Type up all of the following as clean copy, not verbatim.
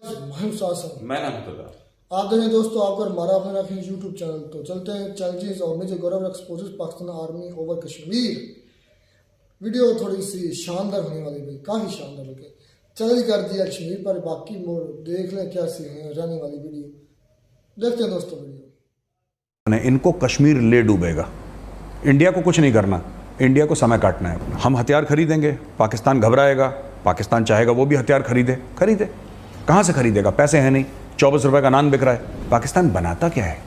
मैं आप देखें दोस्तों आपका हमारा अपना यूट्यूब चैनल। तो चलते हैं चैलेंजेस और major Gaurav exposes Pakistan army over Kashmir. Video थोड़ी सी शानदार होने वाली भाई, काफ़ी शानदार होगी। चैलेंज कर दिया कश्मीर पर, बाकी मोड़ देख लें क्या सी रहने वाली वीडियो। देखते हैं दोस्तों वीडियो। इनको कश्मीर ले डूबेगा, इंडिया को कुछ नहीं करना, इंडिया को समय काटना है। हम हथियार खरीदेंगे, पाकिस्तान घबराएगा, पाकिस्तान चाहेगा वो भी हथियार खरीदे। कहाँ से खरीदेगा? पैसे हैं नहीं, 24 रुपए का नान बिक रहा है। पाकिस्तान बनाता क्या है?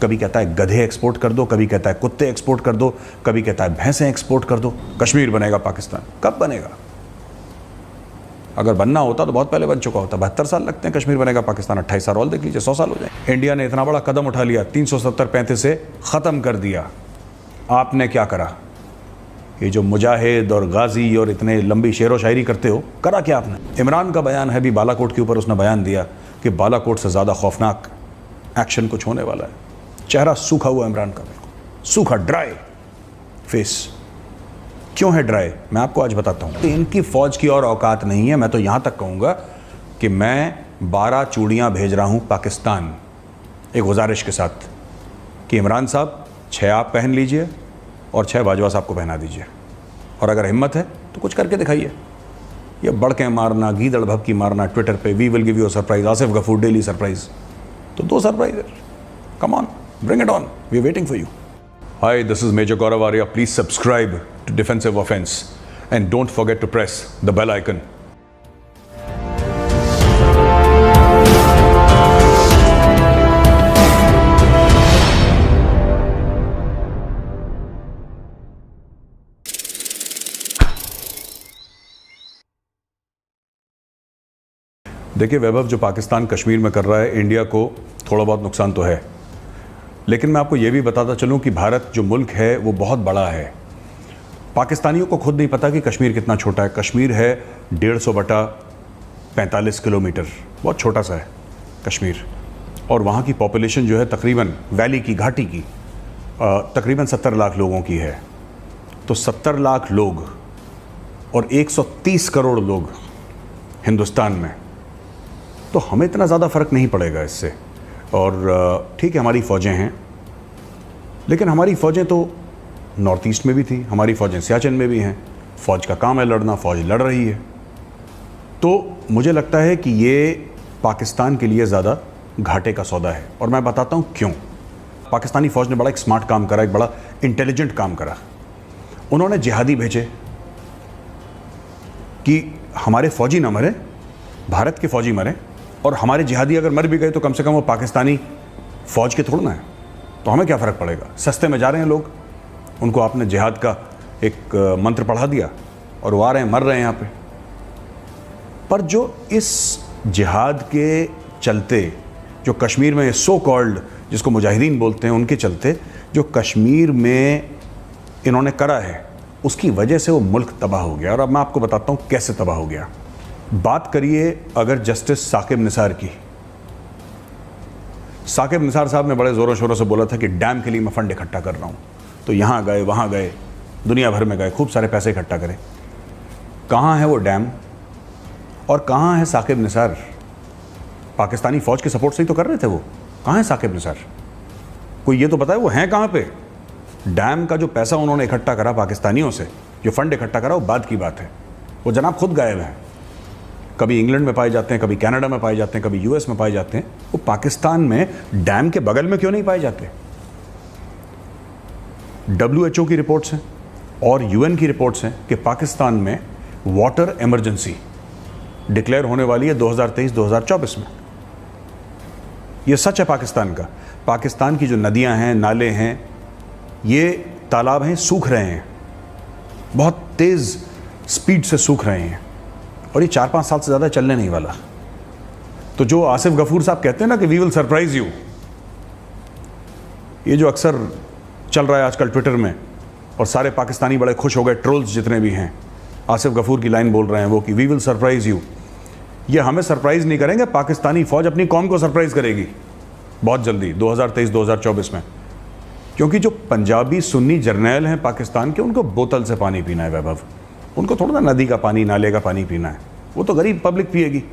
कभी कहता है गधे एक्सपोर्ट कर दो, कभी कहता है कुत्ते एक्सपोर्ट कर दो, कभी कहता है भैंसें एक्सपोर्ट कर दो। कश्मीर बनेगा पाकिस्तान, कब बनेगा? अगर बनना होता तो बहुत पहले बन चुका होता। 72 साल लगते हैं कश्मीर बनेगा पाकिस्तान, 28 साल और देख लीजिए, 100 साल हो जाए। इंडिया ने इतना बड़ा कदम उठा लिया, 370-35 से ख़त्म कर दिया। आपने क्या करा? ये जो मुजाहिद और गाजी और इतने लंबी शेर व शायरी करते हो, करा क्या आपने? इमरान का बयान है भी बालाकोट के ऊपर, उसने बयान दिया कि बालाकोट से ज़्यादा खौफनाक एक्शन कुछ होने वाला है। चेहरा सूखा हुआ इमरान का, बिल्कुल सूखा, ड्राई फेस। क्यों है ड्राई? मैं आपको आज बताता हूँ। इनकी फ़ौज की और औकात नहीं है। मैं तो यहाँ तक कहूँगा कि मैं 12 चूड़ियाँ भेज रहा हूँ पाकिस्तान, एक गुजारिश के साथ कि इमरान साहब 6 आप पहन लीजिए और 6 बाजवा साहब को पहना दीजिए, और अगर हिम्मत है तो कुछ करके दिखाइए। ये बढ़के मारना, गीदड़ भभकी मारना ट्विटर पे, we will give you a surprise, Asif Ghafoor daily surprise, तो 2 surprise. Come on, bring it on, we are waiting for you. Hi, this is major Gaurav Arya. Please subscribe to defensive offence and don't forget to press the bell icon. देखिए वैभव, जो पाकिस्तान कश्मीर में कर रहा है, India को थोड़ा बहुत नुकसान तो है, लेकिन मैं आपको ये भी बताता चलूं कि भारत जो मुल्क है वो बहुत बड़ा है। पाकिस्तानियों को खुद नहीं पता कि कश्मीर कितना छोटा है। कश्मीर है 150 बटा 45 किलोमीटर, बहुत छोटा सा है कश्मीर। और वहाँ की पॉपुलेशन जो है तकरीबन वैली की, घाटी की, तकरीबन 70 लाख लोगों की है। तो 70 लाख लोग और 130 करोड़ लोग हिंदुस्तान में, तो हमें इतना ज़्यादा फ़र्क नहीं पड़ेगा इससे। और ठीक है, हमारी फ़ौजें हैं, लेकिन हमारी फ़ौजें तो नॉर्थ ईस्ट में भी थी, हमारी फ़ौजें सियाचिन में भी हैं। फ़ौज का काम है लड़ना, फ़ौज लड़ रही है। तो मुझे लगता है कि ये पाकिस्तान के लिए ज़्यादा घाटे का सौदा है, और मैं बताता हूँ क्यों। पाकिस्तानी फ़ौज ने बड़ा एक स्मार्ट काम करा, एक बड़ा इंटेलिजेंट काम करा। उन्होंने जिहादी भेजे कि हमारे फ़ौजी ना मरे, भारत के फ़ौजी मरे, और हमारे जिहादी अगर मर भी गए तो कम से कम वो पाकिस्तानी फ़ौज के थोड़ा ना है, तो हमें क्या फ़र्क पड़ेगा। सस्ते में जा रहे हैं लोग, उनको आपने जिहाद का एक मंत्र पढ़ा दिया और वो आ रहे हैं, मर रहे हैं यहाँ पे। पर जो इस जिहाद के चलते, जो कश्मीर में सो कॉल्ड, जिसको मुजाहिदीन बोलते हैं, उनके चलते जो कश्मीर में इन्होंने करा है, उसकी वजह से वो मुल्क तबाह हो गया। और अब मैं आपको बताता हूँ कैसे तबाह हो गया। बात करिए अगर जस्टिस साकिब निसार की। साकिब निसार साहब ने बड़े ज़ोरों शोरों से बोला था कि डैम के लिए मैं फ़ंड इकट्ठा कर रहा हूँ, तो यहाँ गए, वहाँ गए, दुनिया भर में गए, खूब सारे पैसे इकट्ठा करें। कहाँ है वो डैम और कहाँ है साकिब निसार? पाकिस्तानी फ़ौज के सपोर्ट से ही तो कर रहे थे वो। कहाँ है साकिब निसार? कोई ये तो बताए वो हैं कहाँ पे? डैम का जो पैसा उन्होंने इकट्ठा करा पाकिस्तानियों से, जो फ़ंड इकट्ठा करा, वो बाद की बात है। वो जनाब खुद गायब हैं। कभी इंग्लैंड में पाए जाते हैं, कभी कनाडा में पाए जाते हैं, कभी यूएस में पाए जाते हैं। वो पाकिस्तान में डैम के बगल में क्यों नहीं पाए जाते? WHO की रिपोर्ट्स हैं और UN की रिपोर्ट्स हैं कि पाकिस्तान में वाटर इमरजेंसी डिक्लेयर होने वाली है 2023-2024 में। ये सच है पाकिस्तान का। पाकिस्तान की जो नदियां हैं, नाले हैं, ये तालाब हैं, सूख रहे हैं, बहुत तेज़ स्पीड से सूख रहे हैं, और ये 4-5 साल से ज़्यादा चलने नहीं वाला। तो जो आसिफ गफूर साहब कहते हैं ना कि वी विल सरप्राइज यू, ये जो अक्सर चल रहा है आजकल ट्विटर में, और सारे पाकिस्तानी बड़े खुश हो गए, ट्रोल्स जितने भी हैं, आसिफ गफूर की लाइन बोल रहे हैं वो कि वी विल सरप्राइज यू। ये हमें सरप्राइज़ नहीं करेंगे, पाकिस्तानी फ़ौज अपनी कौम को सरप्राइज़ करेगी बहुत जल्दी 2023-2024 में। क्योंकि जो पंजाबी सुन्नी जर्नैल हैं पाकिस्तान के, उनको बोतल से पानी पीना है वैभव, उनको थोड़ा ना नदी का पानी, नाले का पानी पीना है। वो तो गरीब पब्लिक पिएगी।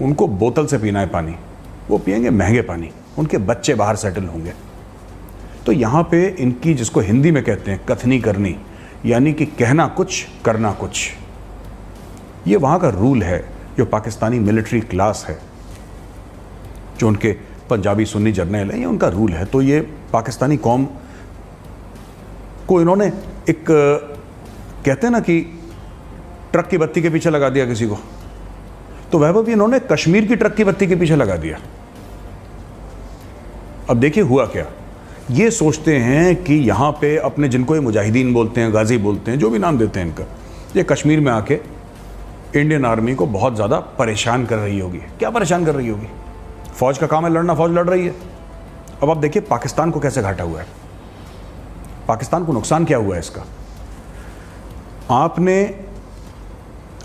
उनको बोतल से पीना है पानी, वो पिएंगे महंगे पानी, उनके बच्चे बाहर सेटल होंगे। तो यहाँ पे इनकी, जिसको हिंदी में कहते हैं कथनी करनी, यानी कि कहना कुछ करना कुछ, ये वहाँ का रूल है। जो पाकिस्तानी मिलिट्री क्लास है, जो उनके पंजाबी सुन्नी जर्नल है, ये उनका रूल है। तो ये पाकिस्तानी कौम को इन्होंने एक, कहते हैं ना कि ट्रक की बत्ती के पीछे लगा दिया किसी को, तो वैभव इन्होंने कश्मीर की ट्रक की बत्ती के पीछे लगा दिया। अब देखिए हुआ क्या, ये सोचते हैं कि यहाँ पे अपने, जिनको ये मुजाहिदीन बोलते हैं, गाजी बोलते हैं, जो भी नाम देते हैं इनका, ये कश्मीर में आके इंडियन आर्मी को बहुत ज़्यादा परेशान कर रही होगी। क्या परेशान कर रही होगी? फौज का काम है लड़ना, फौज लड़ रही है। अब आप देखिए पाकिस्तान को कैसे घाटा हुआ है, पाकिस्तान को नुकसान क्या हुआ है इसका। आपने,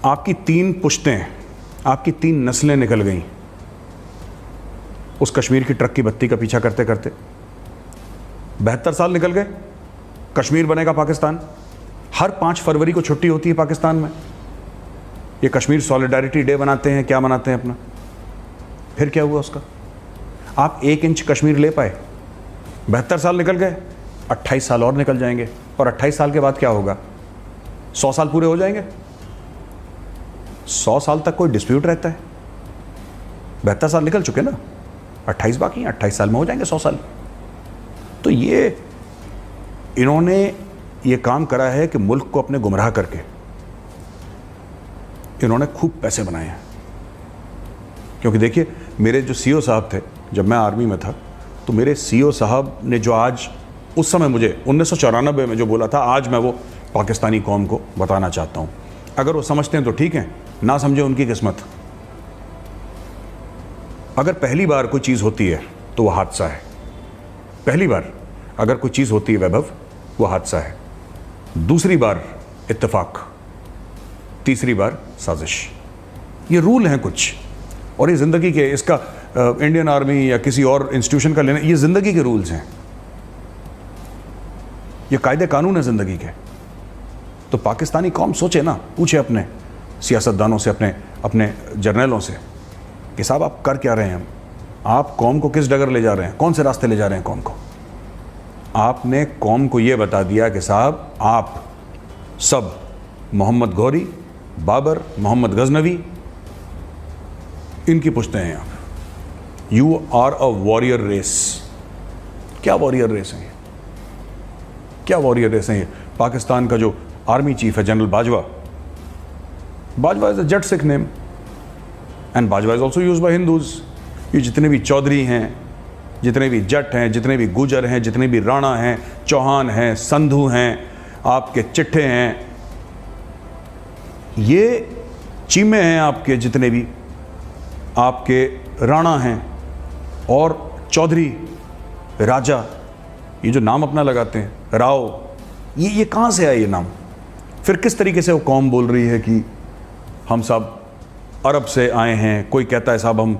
आपकी 3 पुश्तें, आपकी 3 नस्लें निकल गईं उस कश्मीर की ट्रक की बत्ती का पीछा करते करते। 72 साल निकल गए, कश्मीर बनेगा पाकिस्तान। हर 5 फरवरी को छुट्टी होती है पाकिस्तान में, ये कश्मीर सॉलिडारिटी डे बनाते हैं, क्या मनाते हैं अपना। फिर क्या हुआ उसका? आप 1 इंच कश्मीर ले पाए? 72 साल निकल गए, 28 साल और निकल जाएंगे, और 28 साल के बाद क्या होगा? 100 साल पूरे हो जाएंगे। 100 साल तक कोई डिस्प्यूट रहता है? 72 साल निकल चुके ना, 28 बाकी हैं, 28 साल में हो जाएंगे 100 साल। तो ये इन्होंने ये काम करा है कि मुल्क को अपने गुमराह करके इन्होंने खूब पैसे बनाए हैं। क्योंकि देखिए मेरे जो सीओ साहब थे, जब मैं आर्मी में था, तो मेरे सीओ साहब ने जो आज, उस समय मुझे 1994 में जो बोला था, आज मैं वो पाकिस्तानी कौम को बताना चाहता हूँ। अगर वो समझते हैं तो ठीक है, ना समझे उनकी किस्मत। अगर पहली बार कोई चीज़ होती है तो वो हादसा है। पहली बार अगर कोई चीज़ होती है वैभव, वो हादसा है। दूसरी बार इत्तेफाक, तीसरी बार साजिश। ये रूल हैं कुछ, और ये ज़िंदगी के, इसका इंडियन आर्मी या किसी और इंस्टीट्यूशन का लेना, ये ज़िंदगी के रूल्स हैं, ये कायदे कानून है ज़िंदगी के। तो पाकिस्तानी कौम सोचे ना, पूछे अपने सियासतदानों से, अपने जर्नलों से कि साहब आप कर क्या रहे हैं, आप कौम को किस डगर ले जा रहे हैं, कौन से रास्ते ले जा रहे हैं कौम को। आपने कौम को ये बता दिया कि साहब आप सब मोहम्मद गौरी, बाबर, मोहम्मद गजनवी, इनकी पुश्ते हैं आप। You are a warrior race. क्या वॉरियर रेस है ये? क्या वॉरियर रेस है ये? पाकिस्तान का जो आर्मी चीफ है general Bajwa, Bajwa is a Jat Sikh name and Bajwa is also use by Hindus. ये जितने भी चौधरी हैं, जितने भी जट हैं, जितने भी गुजर हैं, जितने भी राणा हैं, चौहान हैं, संधू हैं, आपके चिट्ठे हैं, ये चीमे हैं, आपके जितने भी आपके राणा हैं और चौधरी, राजा, ये जो नाम अपना लगाते हैं, राव, ये कहाँ से आए ये नाम? फिर किस तरीके से वो कौम बोल रही है कि हम सब अरब से आए हैं, कोई कहता है साहब हम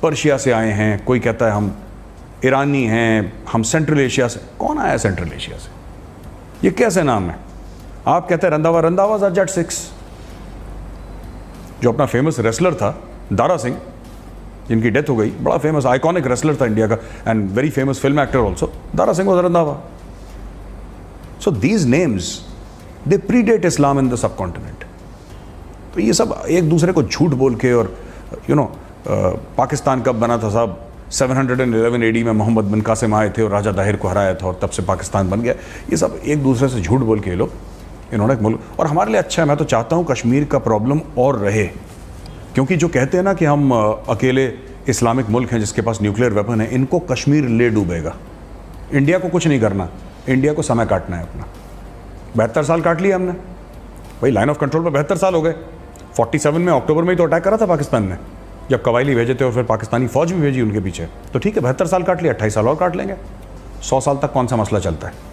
पर्शिया से आए हैं, कोई कहता है हम ईरानी हैं, हम सेंट्रल एशिया से। कौन आया सेंट्रल एशिया से? ये कैसे नाम है? आप कहते हैं रंधावा, रंधावा आर जट सिक्स। जो अपना फेमस रेसलर था दारा सिंह, जिनकी डेथ हो गई, बड़ा फेमस आइकॉनिक रेसलर था इंडिया का and very famous film actor also, Dara Singh was Randhawa. So these names they predate Islam in the subcontinent. तो ये सब एक दूसरे को झूठ बोल के, और पाकिस्तान कब बना था साहब? 711 AD में मोहम्मद बिन कासिम आए थे और राजा दाहिर को हराया था और तब से पाकिस्तान बन गया। ये सब एक दूसरे से झूठ बोल के ये लोग, इन्होंने मुल्क, और हमारे लिए अच्छा है। मैं तो चाहता हूँ कश्मीर का प्रॉब्लम और रहे, क्योंकि जो कहते हैं ना कि हम अकेले इस्लामिक मुल्क हैं जिसके पास न्यूक्लियर वेपन है, इनको कश्मीर ले डूबेगा। इंडिया को कुछ नहीं करना, इंडिया को समय काटना है अपना। 72 साल काट लिया हमने भाई, लाइन ऑफ कंट्रोल पर 72 साल हो गए। 47 में अक्टूबर में ही तो अटैक करा था पाकिस्तान ने, जब कबायली भेजे थे और फिर पाकिस्तानी फौज भी भेजी उनके पीछे। तो ठीक है 72 साल काट लिया, 28 साल और काट लेंगे, 100 साल तक कौन सा मसला चलता है।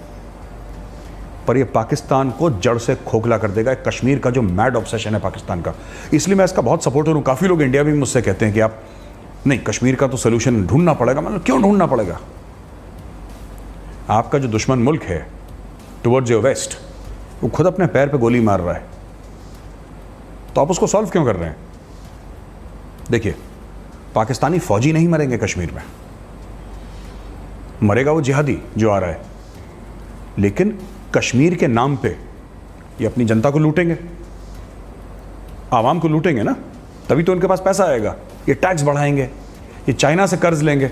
पर ये पाकिस्तान को जड़ से खोखला कर देगा, कश्मीर का जो मैड ऑब्सेशन है पाकिस्तान का। इसलिए मैं इसका बहुत सपोर्टर हूँ। काफ़ी लोग इंडिया भी मुझसे कहते हैं कि आप नहीं, कश्मीर का तो सोल्यूशन ढूंढना पड़ेगा। मतलब क्यों ढूंढना पड़ेगा? आपका जो दुश्मन मुल्क है टुवर्ड्स योर वेस्ट, वो खुद अपने पैर पे गोली मार रहा है, तो आप उसको सॉल्व क्यों कर रहे हैं? देखिए पाकिस्तानी फौजी नहीं मरेंगे कश्मीर में, मरेगा वो जिहादी जो आ रहा है, लेकिन कश्मीर के नाम पे ये अपनी जनता को लूटेंगे, आवाम को लूटेंगे ना, तभी तो उनके पास पैसा आएगा। ये टैक्स बढ़ाएंगे, ये चाइना से कर्ज लेंगे,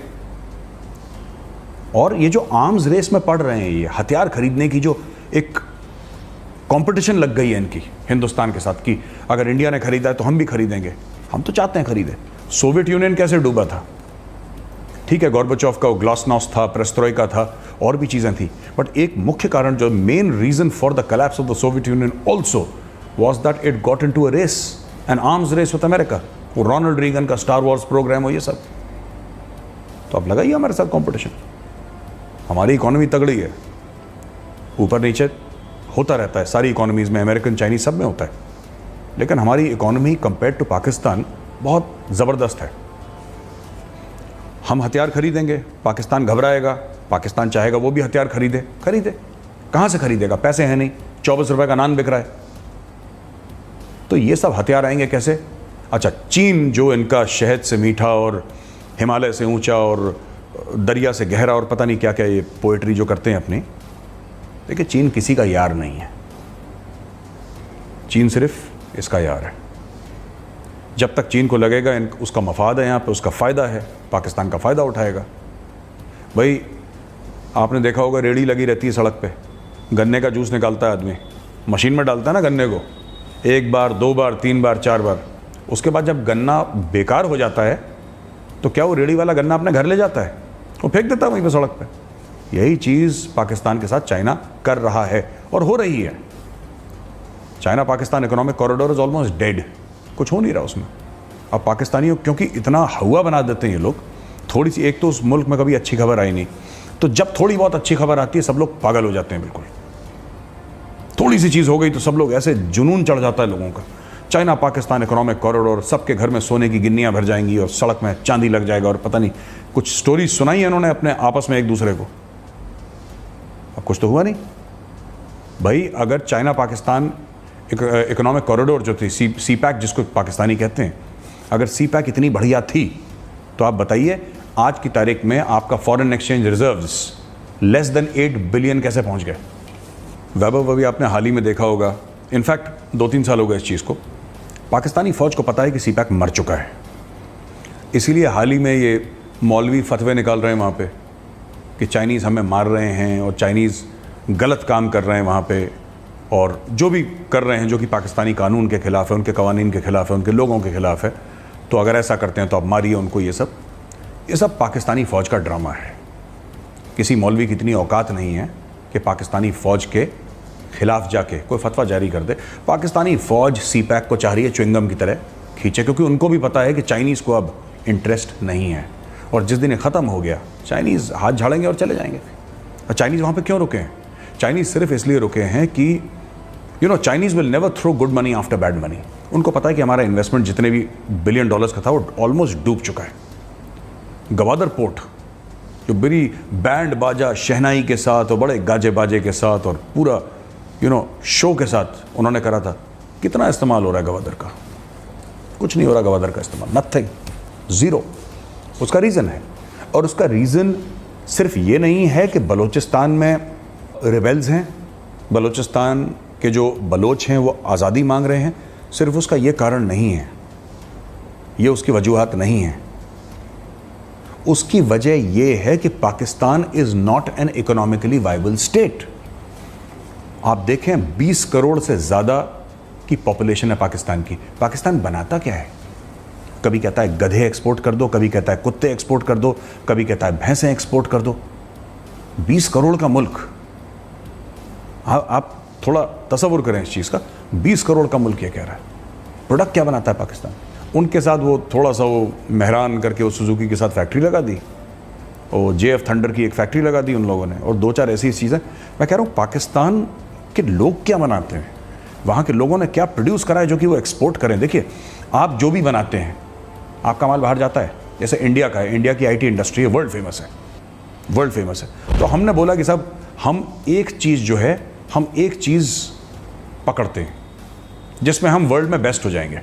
और ये जो आर्म्स रेस में पड़ रहे हैं, ये हथियार खरीदने की जो एक कंपटीशन लग गई है इनकी हिंदुस्तान के साथ कि अगर इंडिया ने खरीदा है तो हम भी खरीदेंगे। हम तो चाहते हैं खरीदे। सोवियत यूनियन कैसे डूबा था? ठीक है, गॉर्बाचोव का ग्लासनॉस्ट था, पेरेस्ट्रोइका था, और भी चीज़ें थी, बट एक मुख्य कारण जो main reason for the collapse of the Soviet Union also was that it got into a race, an arms race with America. वो रोनाल्ड रीगन का स्टार वॉर्स प्रोग्राम हो, ये सब। तो अब लगाइए हमारे साथ कंपटीशन। हमारी इकोनॉमी तगड़ी है, ऊपर नीचे होता रहता है, सारी इकोनॉमीज़ में, अमेरिकन, चाइनीज, सब में होता है, लेकिन हमारी इकोनॉमी कंपेयर टू पाकिस्तान बहुत ज़बरदस्त है। हम हथियार खरीदेंगे, पाकिस्तान घबराएगा, पाकिस्तान चाहेगा वो भी हथियार खरीदे। खरीदे कहाँ से खरीदेगा? पैसे हैं नहीं, 24 रुपए का नान बिक रहा है, तो ये सब हथियार आएंगे कैसे? अच्छा, चीन जो इनका शहद से मीठा और हिमालय से ऊंचा और दरिया से गहरा और पता नहीं क्या क्या ये पोएट्री जो करते हैं अपनी, देखिए चीन किसी का यार नहीं है, चीन सिर्फ इसका यार है। जब तक चीन को लगेगा उसका मफाद है यहाँ पे, उसका फ़ायदा है, पाकिस्तान का फ़ायदा उठाएगा। भाई आपने देखा होगा, रेड़ी लगी रहती है सड़क पे, गन्ने का जूस निकालता है आदमी, मशीन में डालता है ना गन्ने को, 1 बार 2 बार 3 बार 4 बार, उसके बाद जब गन्ना बेकार हो जाता है तो क्या वो रेड़ी वाला गन्ना अपने घर ले जाता है? वो फेंक देता है वहीं पे सड़क पे। यही चीज़ पाकिस्तान के साथ चाइना कर रहा है और हो रही है। China Pakistan economic corridor is almost dead, कुछ हो नहीं रहा उसमें। अब पाकिस्तानियों क्योंकि इतना हुआ बना देते हैं ये लोग, थोड़ी सी, एक तो उस मुल्क में कभी अच्छी खबर आई नहीं, तो जब थोड़ी बहुत अच्छी खबर आती है सब लोग पागल हो जाते हैं बिल्कुल। थोड़ी सी चीज़ हो गई तो सब लोग ऐसे जुनून चढ़ जाता है लोगों का। चाइना पाकिस्तान इकोनॉमिक कॉरिडोर, सबके घर में सोने की गिन्नियाँ भर जाएंगी और सड़क में चांदी लग जाएगा, और पता नहीं कुछ स्टोरी सुनाई है उन्होंने अपने आपस में एक दूसरे को। अब कुछ तो हुआ नहीं भाई। अगर चाइना पाकिस्तान इकोनॉमिक कॉरिडोर जो थी, सीपैक जिसको पाकिस्तानी कहते हैं, अगर सीपैक इतनी बढ़िया थी तो आप बताइए आज की तारीख में आपका foreign exchange reserves less than 8 billion कैसे पहुंच गए? वैभव, अभी आपने हाल ही में देखा होगा, इनफैक्ट 2-3 साल हो गए इस चीज़ को, पाकिस्तानी फ़ौज को पता है कि सीपैक मर चुका है, इसीलिए हाल ही में ये मौलवी फतवे निकाल रहे हैं वहाँ पे कि चाइनीज़ हमें मार रहे हैं और चाइनीज़ गलत काम कर रहे हैं वहाँ पे, और जो भी कर रहे हैं जो कि पाकिस्तानी कानून के ख़िलाफ़ है, उनके कवानीन के ख़िलाफ़ है, उनके लोगों के ख़िलाफ़ है, तो अगर ऐसा करते हैं तो आप मारिए उनको। ये सब पाकिस्तानी फ़ौज का ड्रामा है। किसी मौलवी की इतनी औकात नहीं है कि पाकिस्तानी फ़ौज के ख़िलाफ़ जाके कोई फतवा जारी कर दे। पाकिस्तानी फ़ौज सीपैक को चाह रही है च्युइंगम की तरह खींचे, क्योंकि उनको भी पता है कि चाइनीज़ को अब इंटरेस्ट नहीं है, और जिस दिन ये ख़त्म हो गया चाइनीज़ हाथ झाड़ेंगे और चले जाएंगे। और चाइनीज़ वहाँ पे क्यों रुके हैं? चाइनीज़ सिर्फ इसलिए रुके हैं कि Chinese will never throw good money after bad money. उनको पता है कि हमारा इन्वेस्टमेंट जितने भी बिलियन डॉलर्स का था वो ऑलमोस्ट डूब चुका है। गवादर पोर्ट जो बड़ी बैंड बाजा शहनाई के साथ और बड़े गाजे बाजे के साथ और पूरा शो के साथ उन्होंने करा था, कितना इस्तेमाल हो रहा है गवादर का? कुछ नहीं हो रहा गवादर का इस्तेमाल, नथिंग, ज़ीरो। उसका रीज़न है, और उसका रीज़न सिर्फ ये नहीं है कि बलूचिस्तान में रिबेल्स हैं, बलूचिस्तान के जो बलोच हैं वो आज़ादी मांग रहे हैं, सिर्फ उसका ये कारण नहीं है, ये उसकी वजूहात नहीं है। उसकी वजह यह है कि Pakistan is not an economically viable state. आप देखें 20 करोड़ से ज़्यादा की पॉपुलेशन है पाकिस्तान की। पाकिस्तान बनाता क्या है? कभी कहता है गधे एक्सपोर्ट कर दो, कभी कहता है कुत्ते एक्सपोर्ट कर दो, कभी कहता है भैंसें एक्सपोर्ट कर दो। 20 करोड़ का मुल्क, आप थोड़ा तसव्वुर करें इस चीज़ का। 20 करोड़ का मुल्क ये कह रहा है। प्रोडक्ट क्या बनाता है पाकिस्तान? उनके साथ वो थोड़ा सा वो मेहरान करके वो सुजुकी के साथ फैक्ट्री लगा दी, और JF थंडर की एक फैक्ट्री लगा दी उन लोगों ने, और 2-4 ऐसी चीज़ें। मैं कह रहा हूँ पाकिस्तान के लोग क्या बनाते हैं, वहाँ के लोगों ने क्या प्रोड्यूस करा है जो कि वो एक्सपोर्ट करें। देखिए, आप जो भी बनाते हैं आपका माल बाहर जाता है। जैसे इंडिया का है, इंडिया की IT इंडस्ट्री है, वर्ल्ड फेमस है, वर्ल्ड फेमस है। तो हमने बोला कि साहब हम एक चीज़ पकड़ते हैं जिसमें हम वर्ल्ड में बेस्ट हो जाएंगे,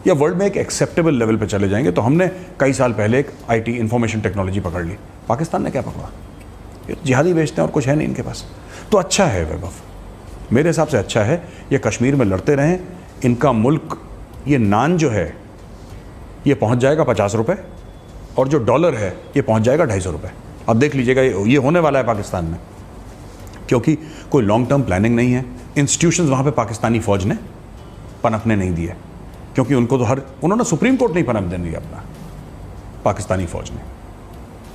या वर्ल्ड में एक एक्सेप्टेबल लेवल पे चले जाएंगे। तो हमने कई साल पहले एक आईटी इंफॉर्मेशन टेक्नोलॉजी पकड़ ली, पाकिस्तान ने क्या पकड़ा? ये जिहादी बेचते हैं और कुछ है नहीं इनके पास। तो अच्छा है वैभव, मेरे हिसाब से अच्छा है, ये कश्मीर में लड़ते रहें। इनका मुल्क, ये नान जो है ये पहुंच जाएगा 50 रुपये, और जो डॉलर है ये पहुंच जाएगा 250 रुपये। अब देख लीजिएगा ये होने वाला है पाकिस्तान में, क्योंकि कोई लॉन्ग टर्म प्लानिंग नहीं है। इंस्टीट्यूशंस वहाँ पे पाकिस्तानी फ़ौज ने पनपने नहीं दिए, क्योंकि उनको तो उन्होंने सुप्रीम कोर्ट नहीं पनपने दिया अपना, पाकिस्तानी फ़ौज ने।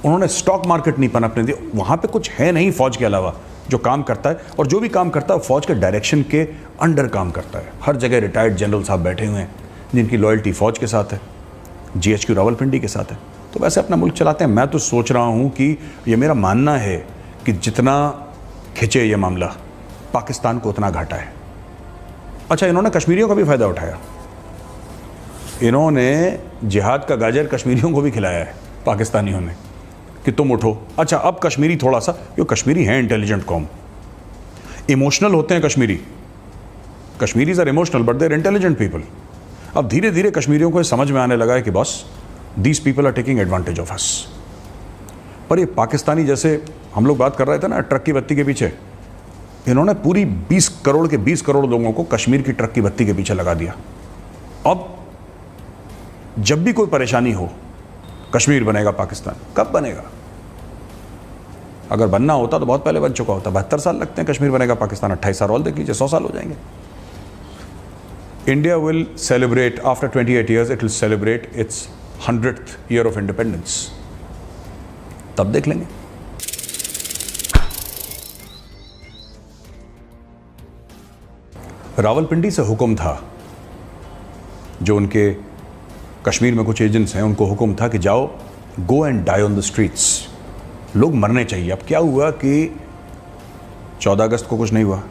उन्होंने स्टॉक मार्केट नहीं पनपने दिया। वहाँ पे कुछ है नहीं फ़ौज के अलावा जो काम करता है, और जो भी काम करता है फ़ौज के डायरेक्शन के अंडर काम करता है। हर जगह रिटायर्ड जनरल साहब बैठे हुए हैं जिनकी लॉयल्टी फ़ौज के साथ है, GHQ रावलपिंडी के साथ है। तो वैसे अपना मुल्क चलाते हैं। मैं तो सोच रहा हूँ कि ये मेरा मानना है कि जितना खिंचे ये मामला, पाकिस्तान को उतना घाटा है। अच्छा, इन्होंने कश्मीरियों का भी फ़ायदा उठाया। इन्होंने जिहाद का गाजर कश्मीरियों को भी खिलाया है पाकिस्तानियों ने कि तुम उठो। अच्छा, अब कश्मीरी थोड़ा सा, क्यों कश्मीरी हैं इंटेलिजेंट कौम, इमोशनल होते हैं Kashmiri. Kashmiris are emotional but they are intelligent people. अब धीरे धीरे कश्मीरियों को ये समझ में आने लगा है कि boss, these people are taking advantage of us. पर ये पाकिस्तानी, जैसे हम लोग बात कर रहे थे ना ट्रक की बत्ती के पीछे, इन्होंने पूरी 20 करोड़ के 20 करोड़ लोगों को कश्मीर की ट्रक की बत्ती के पीछे लगा दिया। अब जब भी कोई परेशानी हो, कश्मीर बनेगा पाकिस्तान। कब बनेगा? अगर बनना होता तो बहुत पहले बन चुका होता। 72 साल लगते हैं कश्मीर बनेगा पाकिस्तान, 28 साल और देख लीजिए, 100 साल हो जाएंगे। India will celebrate after 28 years, it will celebrate it's 100th year of independence. तब देख लेंगे। रावलपिंडी से हुक्म था, जो उनके कश्मीर में कुछ एजेंट्स हैं, उनको हुक्म था कि जाओ, go and die on the streets, लोग मरने चाहिए। अब क्या हुआ कि 14 अगस्त को कुछ नहीं हुआ,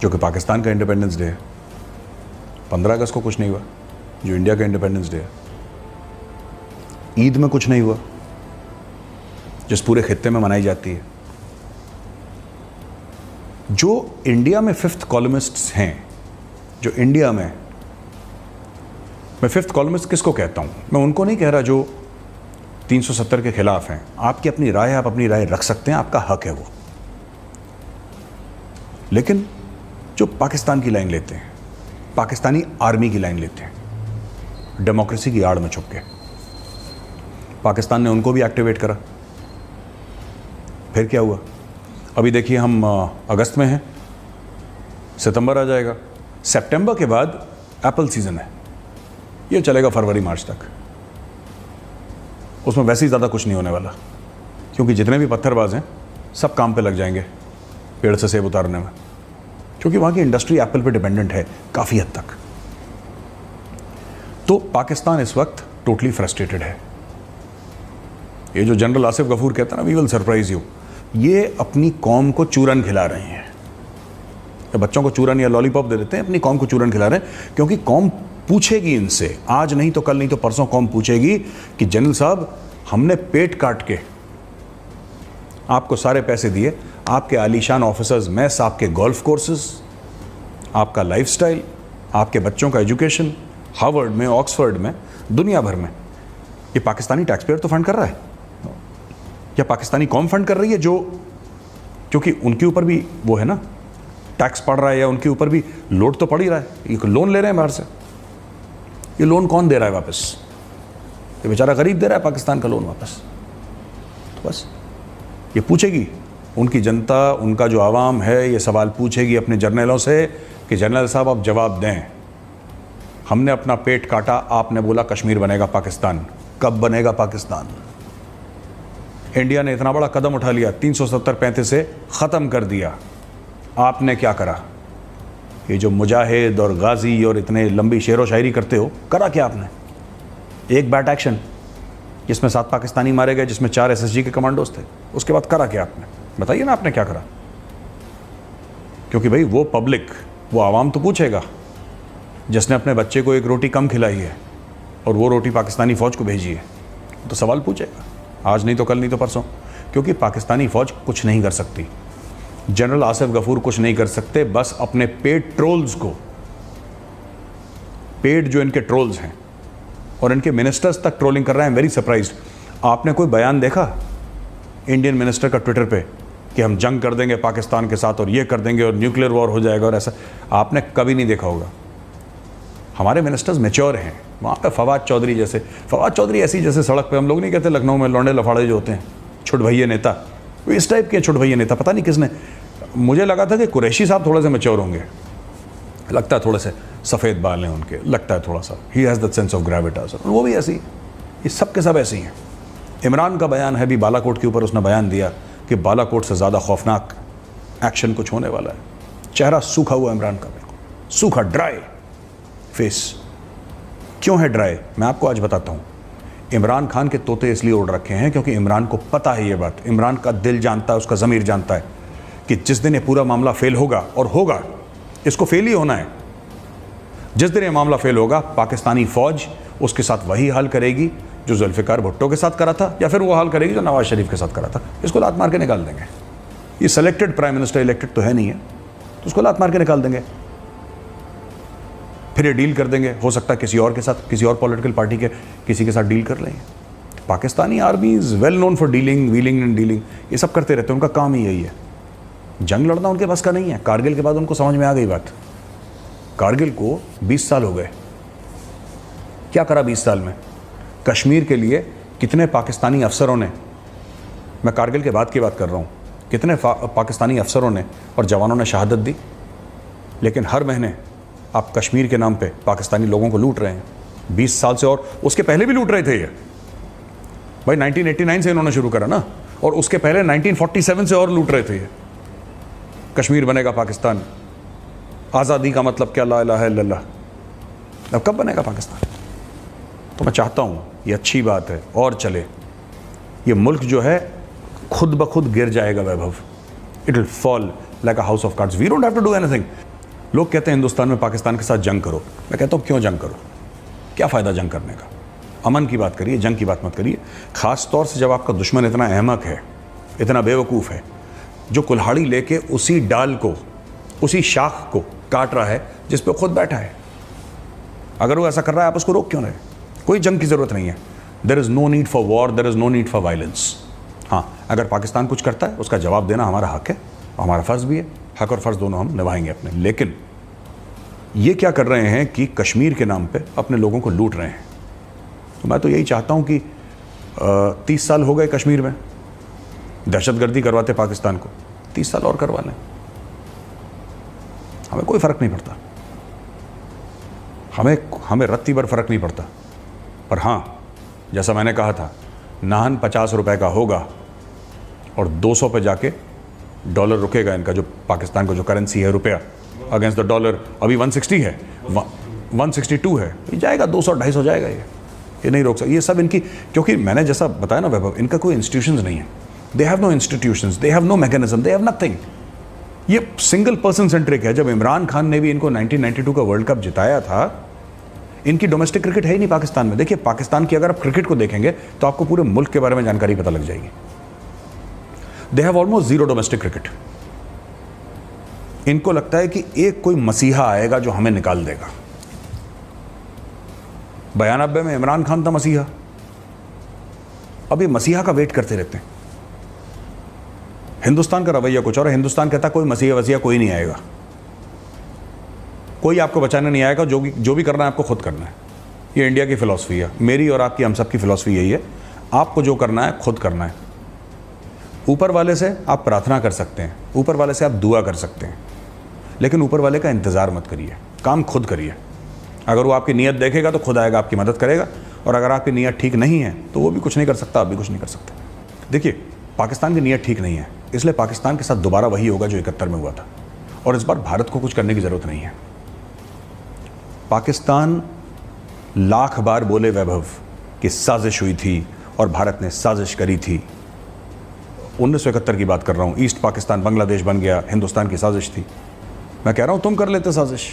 जो कि पाकिस्तान का इंडिपेंडेंस डे है। 15 अगस्त को कुछ नहीं हुआ, जो इंडिया का इंडिपेंडेंस डे है। ईद में कुछ नहीं हुआ, जिस पूरे खित्ते में मनाई जाती है। जो इंडिया में 5th कॉलमिस्ट्स हैं, जो इंडिया में, मैं 5th कॉलमिस्ट किसको कहता हूं? मैं उनको नहीं कह रहा जो 370 के खिलाफ हैं। आपकी अपनी राय है, आप अपनी राय रख सकते हैं, आपका हक है वो। लेकिन जो पाकिस्तान की लाइन लेते हैं, पाकिस्तानी आर्मी की लाइन लेते हैं, डेमोक्रेसी की आड़ में छुप के, पाकिस्तान ने उनको भी एक्टिवेट करा। फिर क्या हुआ? अभी देखिए, हम अगस्त में हैं, सितंबर आ जाएगा, सितंबर के बाद एप्पल सीजन है, ये चलेगा फरवरी मार्च तक। उसमें वैसे ही ज़्यादा कुछ नहीं होने वाला, क्योंकि जितने भी पत्थरबाज हैं सब काम पे लग जाएंगे पेड़ से सेब उतारने में, क्योंकि वहाँ की इंडस्ट्री एप्पल पे डिपेंडेंट है काफ़ी हद तक। तो पाकिस्तान इस वक्त टोटली फ्रस्ट्रेटेड है। ये जो जनरल आसिफ गफूर कहता है ना, वी विल सरप्राइज यू, ये अपनी कौम को चूरन खिला रहे हैं। बच्चों को चूरन या लॉलीपॉप दे देते हैं, अपनी कौम को चूरन खिला रहे हैं, क्योंकि कौम पूछेगी इनसे, आज नहीं तो कल नहीं तो परसों कौम पूछेगी कि जनरल साहब, हमने पेट काट के आपको सारे पैसे दिए, आपके आलीशान ऑफिसर्स, मैस, आपके गोल्फ कोर्सेज, आपका लाइफस्टाइल, आपके बच्चों का एजुकेशन, हार्वर्ड में, ऑक्सफोर्ड में, दुनिया भर में, ये पाकिस्तानी टैक्स पेयर तो फंड कर रहा है, या पाकिस्तानी कौम फंड कर रही है, जो क्योंकि उनके ऊपर भी वो है ना, टैक्स पड़ रहा है, या उनके ऊपर भी लोड तो पड़ ही रहा है। ये लोन ले रहे हैं बाहर से, ये लोन कौन दे रहा है वापस? ये बेचारा गरीब दे रहा है पाकिस्तान का लोन वापस। तो बस ये पूछेगी उनकी जनता, उनका जो आवाम है, ये सवाल पूछेगी अपने जर्नलों से कि जनरल साहब आप जवाब दें, हमने अपना पेट काटा, आपने बोला कश्मीर बनेगा पाकिस्तान, कब बनेगा पाकिस्तान? इंडिया ने इतना बड़ा कदम उठा लिया, 370-35 से ख़त्म कर दिया, आपने क्या करा? ये जो मुजाहिद और गाजी और इतने लंबी शेर व शायरी करते हो, करा क्या आपने? एक बैट एक्शन जिसमें 7 पाकिस्तानी मारे गए, जिसमें 4 SSG के कमांडोज थे, उसके बाद करा क्या आपने? बताइए ना आपने क्या करा? क्योंकि भाई वो पब्लिक, वो आवाम तो पूछेगा, जिसने अपने बच्चे को एक रोटी कम खिलाई है और वो रोटी पाकिस्तानी फ़ौज को भेजी है, तो सवाल पूछेगा, आज नहीं तो कल नहीं तो परसों। क्योंकि पाकिस्तानी फ़ौज कुछ नहीं कर सकती, जनरल आसिफ गफूर कुछ नहीं कर सकते, बस अपने पेट ट्रोल्स को पेड जो इनके ट्रोल्स हैं और इनके मिनिस्टर्स तक ट्रोलिंग कर रहे हैं। Very surprised. आपने कोई बयान देखा इंडियन मिनिस्टर का ट्विटर पे कि हम जंग कर देंगे पाकिस्तान के साथ और ये कर देंगे और न्यूक्लियर वॉर हो जाएगा और ऐसा? आपने कभी नहीं देखा होगा। हमारे मिनिस्टर्स मैच्योर हैं। वहाँ पे फवाद चौधरी जैसे, फवाद चौधरी ऐसी जैसे सड़क पे हम लोग नहीं कहते लखनऊ में लौंडे लफाड़े जो होते हैं, छुटभैया नेता, वो इस टाइप के छुटभैया नेता। पता नहीं किसने, मुझे लगा था कि कुरैशी साहब थोड़े से मैच्योर होंगे, लगता है थोड़े से सफ़ेद बाल हैं उनके, लगता है थोड़ा सा he has the sense of Gravitas, वो भी ऐसी, ये सब के सब ऐसी हैं। इमरान का बयान है भी बालाकोट के ऊपर, उसने बयान दिया कि बालाकोट से ज़्यादा खौफनाक एक्शन कुछ होने वाला है। चेहरा सूखा हुआ इमरान का, बिल्कुल सूखा, ड्राई फेस। क्यों है ड्राई? मैं आपको आज बताता हूँ। इमरान खान के तोते इसलिए उड़ रखे हैं क्योंकि इमरान को पता है ये बात, इमरान का दिल जानता है, उसका ज़मीर जानता है कि जिस दिन ये पूरा मामला फेल होगा, और होगा, इसको फेल ही होना है, जिस दिन ये मामला फेल होगा पाकिस्तानी फ़ौज उसके साथ वही हाल करेगी जो जुल्फ़िकार भुट्टो के साथ करा था, या फिर वो हाल करेगी जो नवाज शरीफ के साथ करा था। इसको लात मार के निकाल देंगे। ये सेलेक्टेड प्राइम मिनिस्टर, इलेक्टेड तो है नहीं है, तो उसको लात मार के निकाल देंगे। फिर ये डील कर देंगे, हो सकता है किसी और के साथ, किसी और पॉलिटिकल पार्टी के किसी के साथ डील कर लेंगे। Pakistani army is well known for dealing, wheeling and dealing, ये सब करते रहते हैं, उनका काम ही यही है। जंग लड़ना उनके पास का नहीं है। कारगिल के बाद उनको समझ में आ गई बात। कारगिल को 20 साल हो गए, क्या करा 20 साल में? कश्मीर के लिए कितने पाकिस्तानी अफसरों ने, मैं कारगिल के बाद की बात कर रहा हूँ, कितने पाकिस्तानी अफसरों ने और जवानों ने शहादत दी, लेकिन हर महीने आप कश्मीर के नाम पे पाकिस्तानी लोगों को लूट रहे हैं 20 साल से, और उसके पहले भी लूट रहे थे ये भाई। 1989 से इन्होंने शुरू करा ना, और उसके पहले 1947 से और लूट रहे थे ये। कश्मीर बनेगा पाकिस्तान, आज़ादी का मतलब क्या, ला इलाहा इल्लल्लाह। अब कब बनेगा पाकिस्तान? तो मैं चाहता हूँ, ये अच्छी बात है और चले। ये मुल्क जो है खुद ब खुद गिर जाएगा Vaibhav, it will fall like a house of cards, we don't have to do anything. लोग कहते हैं हिंदुस्तान में पाकिस्तान के साथ जंग करो, मैं कहता हूँ क्यों जंग करो, क्या फ़ायदा जंग करने का? अमन की बात करिए, जंग की बात मत करिए। ख़ास तौर से जब आपका दुश्मन इतना अहमक है, इतना बेवकूफ़ है, जो कुल्हाड़ी लेके उसी डाल को, उसी शाख को काट रहा है जिस पे खुद बैठा है। अगर वो ऐसा कर रहा है, आप उसको रोक क्यों रहे? कोई जंग की ज़रूरत नहीं है। There is no need for war, there is no need for violence. हाँ, अगर पाकिस्तान कुछ करता है उसका जवाब देना हमारा हक है, हमारा फ़र्ज़ भी है। हक और फ़र्ज़ दोनों हम निभाएंगे अपने। लेकिन ये क्या कर रहे हैं कि कश्मीर के नाम पे अपने लोगों को लूट रहे हैं। तो मैं तो यही चाहता हूँ कि 30 साल हो गए कश्मीर में दहशतगर्दी करवाते पाकिस्तान को, 30 साल और करवा लें, हमें कोई फ़र्क नहीं पड़ता, हमें रत्ती भर फ़र्क नहीं पड़ता। पर हाँ, जैसा मैंने कहा था, नाहन 50 रुपए का होगा और 200 पे जाके डॉलर रुकेगा इनका, जो पाकिस्तान का जो करेंसी है रुपया अगेंस्ट द डॉलर। अभी 160 है, 162 है, ये जाएगा 200-250 जाएगा। ये नहीं रोक सकता। ये सब इनकी, क्योंकि मैंने जैसा बताया ना वैभव, इनका कोई इंस्टीट्यूशंस नहीं है। They have no institutions, they have no mechanism, they have nothing. ये सिंगल पर्सन सेंट्रिक है। जब इमरान खान ने भी इनको 1992 का वर्ल्ड कप जिताया था, इनकी डोमेस्टिक क्रिकेट है ही नहीं पाकिस्तान में। देखिए, पाकिस्तान की अगर आप क्रिकेट को देखेंगे तो आपको पूरे मुल्क के बारे में जानकारी पता लग जाएगी। They have almost zero domestic cricket. इनको लगता है कि एक कोई मसीहा आएगा जो हमें निकाल देगा। 92 में इमरान खान था मसीहा, अभी मसीहा का वेट करते रहते हैं। हिंदुस्तान का रवैया कुछ और है। हिंदुस्तान कहता कोई मसीहा वसीहा कोई नहीं आएगा, कोई आपको बचाने नहीं आएगा, जो भी करना है आपको खुद करना है। ये इंडिया की फ़िलॉसफी है, मेरी और आपकी, हम सब की फ़िलॉसफी यही है। आपको जो करना है खुद करना है। ऊपर वाले से आप प्रार्थना कर सकते हैं, ऊपर वाले से आप दुआ कर सकते हैं, लेकिन ऊपर वाले का इंतज़ार मत करिए, काम खुद करिए। अगर वो आपकी नीयत देखेगा तो खुद आएगा, आपकी मदद करेगा, और अगर आपकी नीयत ठीक नहीं है तो वो भी कुछ नहीं कर सकता, आप भी कुछ नहीं कर सकते। देखिए, पाकिस्तान की नीयत ठीक नहीं है, इसलिए पाकिस्तान के साथ दोबारा वही होगा जो 71 में हुआ था, और इस बार भारत को कुछ करने की ज़रूरत नहीं है। पाकिस्तान लाख बार बोले वैभव कि साजिश हुई थी और भारत ने साजिश करी थी। 1971 की बात कर रहा हूँ, ईस्ट पाकिस्तान बांग्लादेश बन गया, हिंदुस्तान की साजिश थी। मैं कह रहा हूँ तुम कर लेते साजिश।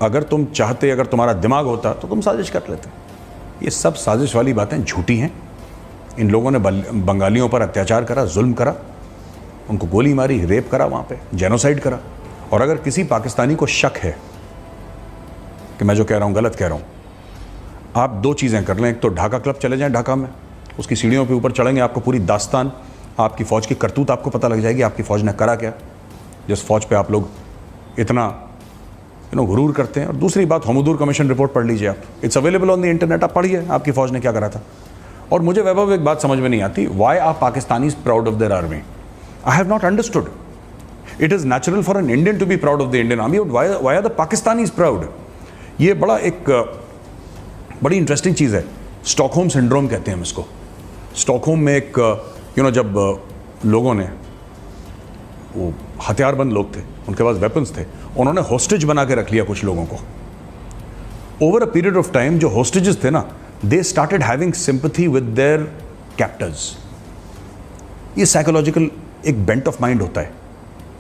अगर तुम चाहते, अगर तुम्हारा दिमाग होता तो तुम साजिश कर लेते। ये सब साजिश वाली बातें झूठी हैं। इन लोगों ने बंगालियों पर अत्याचार करा, जुल्म करा, उनको गोली मारी, रेप करा, वहाँ पे जेनोसाइड करा। और अगर किसी पाकिस्तानी को शक है कि मैं जो कह रहा हूँ गलत कह रहा हूँ। आप दो चीज़ें कर लें, एक तो ढाका क्लब चले जाएं ढाका में, उसकी सीढ़ियों के ऊपर चढ़ेंगे, आपको पूरी दास्तान, आपकी फ़ौज की करतूत आपको पता लग जाएगी, आपकी फ़ौज ने करा क्या, जिस फ़ौज पे आप लोग इतना गुरूर करते हैं। और दूसरी बात, हमूदूर कमीशन रिपोर्ट पढ़ लीजिए आप, it's available on the internet, आप पढ़िए आपकी फ़ौज ने क्या करा था। और मुझे वैभव एक बात समझ में नहीं आती, why are Pakistanis proud of their army? I have not understood. It is natural for an Indian to be proud of the Indian army, why are the Pakistanis proud? ये बड़ी इंटरेस्टिंग चीज़ है, स्टॉकहोम सिंड्रोम कहते हैं हम इसको। स्टॉकहोम में एक जब लोगों ने, वो हथियारबंद लोग थे, उनके पास वेपन्स थे, उन्होंने होस्टेज बना के रख लिया कुछ लोगों को। Over a period of time जो होस्टेजेस थे ना, they started having sympathy with their captors. ये साइकोलॉजिकल एक बेंट ऑफ माइंड होता है,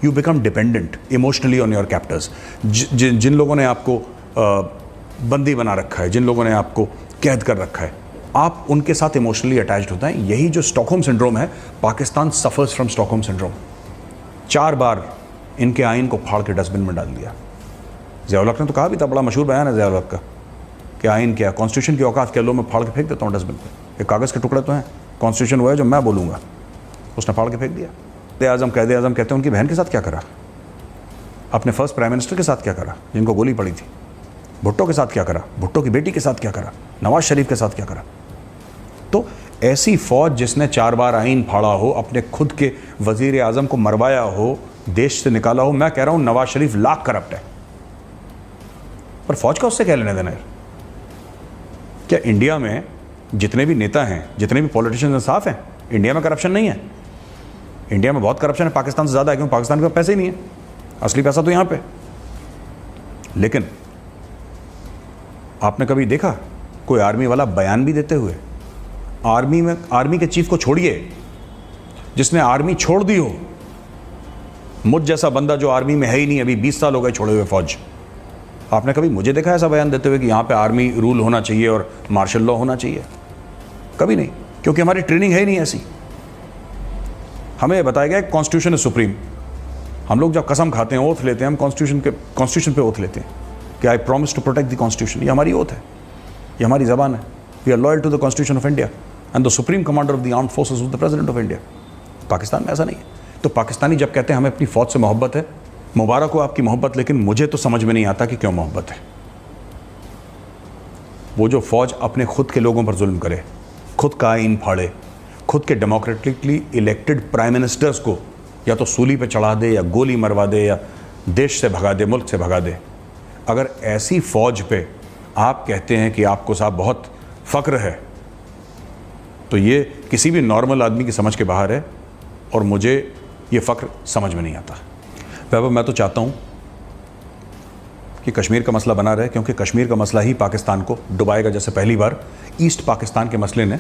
you become dependent emotionally on your captors. जिन लोगों ने आपको बंदी बना रखा है, जिन लोगों ने आपको कैद कर रखा है, आप उनके साथ इमोशनली अटैच्ड होते हैं। यही जो स्टॉकहोम सिंड्रोम है, Pakistan suffers from Stockholm syndrome. 4 बार इनके आइन को फाड़ के डस्टबिन में डाल दिया। ज़ियाउल हक ने तो कहा भी था, बड़ा मशहूर बयान है ज़ियाउल हक का, कि आइन क्या, कॉन्स्टिट्यूशन की औकात क्या, लो मैं फाड़ के फेंक देता हूँ डस्टबिन पे। ये कागज़ के टुकड़े तो हैं, कॉन्स्टिट्यूशन हुआ है जो मैं बोलूँगा, उसने फाड़ के फेंक दिया। कैद आज़म कहते हैं उनकी बहन के साथ क्या करा, अपने फर्स्ट प्राइम मिनिस्टर के साथ क्या करा जिनको गोली पड़ी थी, भुट्टो के साथ क्या करा, भुट्टो की बेटी के साथ क्या करा, नवाज शरीफ के साथ क्या करा। तो ऐसी फौज जिसने 4 बार आइन फाड़ा हो, अपने खुद के वजीर आजम को मरवाया हो, देश से निकाला हो, मैं कह रहा हूं नवाज शरीफ लाख करप्ट है, पर फौज का उससे क्या लेने देना है? क्या इंडिया में जितने भी नेता हैं, जितने भी पॉलिटिशियंस हैं, साफ हैं? इंडिया में करप्शन नहीं है? इंडिया में बहुत करप्शन है, पाकिस्तान से ज़्यादा है, क्यों? पाकिस्तान के पास पैसे ही नहीं है, असली पैसा तो यहाँ पे। लेकिन आपने कभी देखा कोई आर्मी वाला बयान भी देते हुए? आर्मी के चीफ को छोड़िए, जिसने आर्मी छोड़ दी हो, मुझ जैसा बंदा जो आर्मी में है ही नहीं, अभी 20 साल हो गए छोड़े हुए फौज, आपने कभी मुझे देखा ऐसा बयान देते हुए कि यहाँ पे आर्मी रूल होना चाहिए और मार्शल लॉ होना चाहिए? कभी नहीं, क्योंकि हमारी ट्रेनिंग है ही नहीं ऐसी। हमें बताया गया कि कॉन्स्टिट्यूशन इज सुप्रीम। हम लोग जब कसम खाते हैं, ओथ लेते हैं, हम कॉन्स्टिट्यूशन पे ओथ लेते हैं कि I promise to protect the constitution. ये हमारी ओथ है, ये हमारी जबान है। We are loyal to the constitution of India and the supreme commander of the armed forces is the president of India. Pakistan में ऐसा नहीं है। तो पाकिस्तानी जब कहते हैं हमें अपनी फौज से मोहब्बत है, मुबारक हो आपकी मोहब्बत, लेकिन मुझे तो समझ में नहीं आता कि क्यों मोहब्बत है। वो जो फौज अपने खुद के लोगों पर जुल्म करे, खुद का आइन फाड़े, खुद के डेमोक्रेटिकली इलेक्टेड प्राइम मिनिस्टर्स को या तो सूली पे चढ़ा दे, या गोली मरवा दे, या देश से भगा दे, मुल्क से भगा दे, अगर ऐसी फौज पे आप कहते हैं कि आपको साहब बहुत फ़क्र है, तो ये किसी भी नॉर्मल आदमी की समझ के बाहर है, और मुझे ये फ़क्र समझ में नहीं आता। वैभव, मैं तो चाहता हूँ कि कश्मीर का मसला बना रहे, क्योंकि कश्मीर का मसला ही पाकिस्तान को डुबाएगा। जैसे पहली बार ईस्ट पाकिस्तान के मसले ने